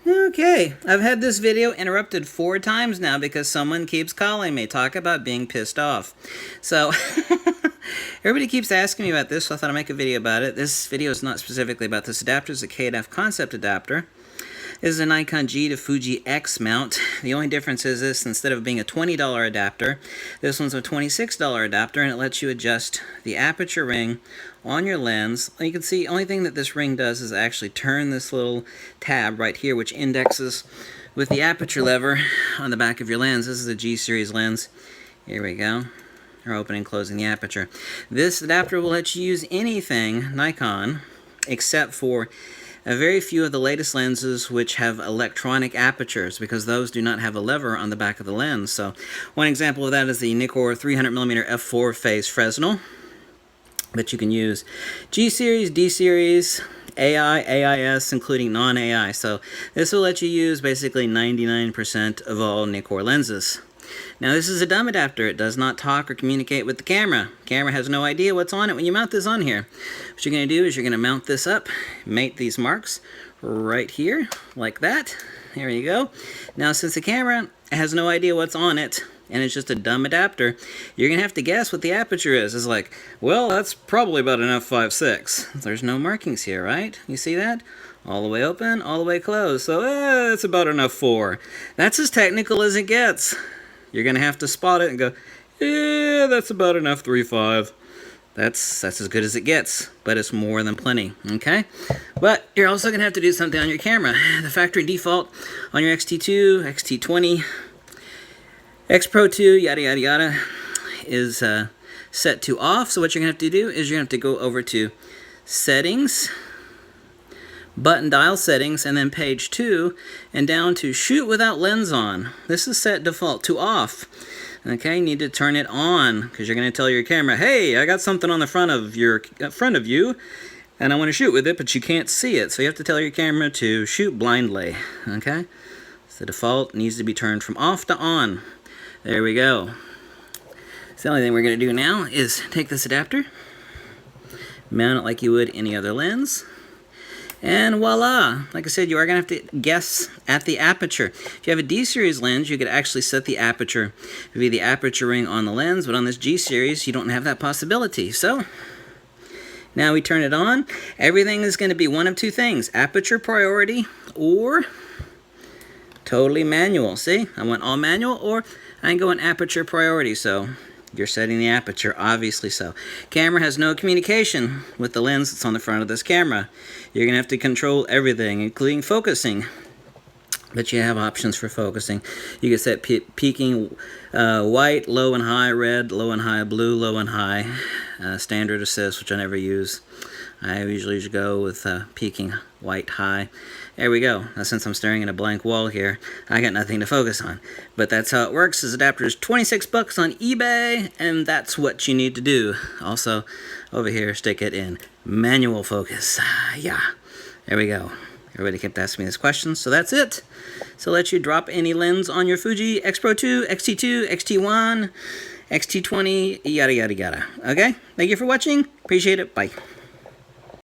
Okay, I've had this video interrupted 4 times now because someone keeps calling me. Talk about being pissed off. So, everybody keeps asking me about this, so I thought I'd make a video about it. This video is not specifically about this adapter. It's a K&F concept adapter. This is a Nikon G to Fuji X mount. The only difference is this, instead of being a $20 adapter, this one's a $26 adapter, and it lets you adjust the aperture ring on your lens. You can see, only thing that this ring does is actually turn this little tab right here, which indexes with the aperture lever on the back of your lens. This is a G series lens. Here we go. We're opening and closing the aperture. This adapter will let you use anything Nikon, except for a very few of the latest lenses which have electronic apertures, because those do not have a lever on the back of the lens. So one example of that is the Nikkor 300mm f4 phase Fresnel, but you can use G series, D series, AI, AIS, including non-AI. So this will let you use basically 99% of all Nikkor lenses. Now this is a dumb adapter. It does not talk or communicate with the camera. The camera has no idea what's on it when you mount this on here. What you're going to do is you're going to mount this up, mate these marks right here, like that. There you go. Now since the camera has no idea what's on it, and it's just a dumb adapter, you're going to have to guess what the aperture is. It's like, well, that's probably about an f5.6. There's no markings here, right? You see that? All the way open, all the way closed. So it's about an f4. That's as technical as it gets. You're going to have to spot it and go, yeah, that's about an f3.5. That's as good as it gets, but it's more than plenty, okay? But you're also going to have to do something on your camera. The factory default on your X-T2, X-T20, X Pro 2, yada, yada, yada, is set to off. So what you're going to have to do is you're going to have to go over to Settings, Button Dial Settings, and then page 2, and down to Shoot Without Lens On. This is set default to off. Okay, you need to turn it on, because you're going to tell your camera, hey, I got something on the front of you, and I want to shoot with it, but you can't see it. So you have to tell your camera to shoot blindly. Okay? So the default needs to be turned from off to on. There we go. So the only thing we're going to do now is take this adapter, mount it like you would any other lens, and voila! Like I said, you are going to have to guess at the aperture. If you have a D series lens, you could actually set the aperture to be the aperture ring on the lens, but on this G series, you don't have that possibility. So now we turn it on. Everything is going to be one of two things: aperture priority or totally manual. See, I went all manual, or I can go in aperture priority. So you're setting the aperture, obviously so. Camera has no communication with the lens that's on the front of this camera. You're going to have to control everything, including focusing. But you have options for focusing. You can set peaking white, low and high red, low and high blue, low and high. Standard assist, which I never use. I usually just go with peaking white high. There we go. Now, since I'm staring at a blank wall here, I got nothing to focus on. But that's how it works. This adapter is 26 bucks on eBay, and that's what you need to do. Also, over here, stick it in manual focus. Yeah, there we go. Everybody kept asking me this question, so that's it. So let you drop any lens on your Fuji X Pro 2, X-T2, X-T1, X-T20, yada, yada, yada. Okay? Thank you for watching. Appreciate it. Bye.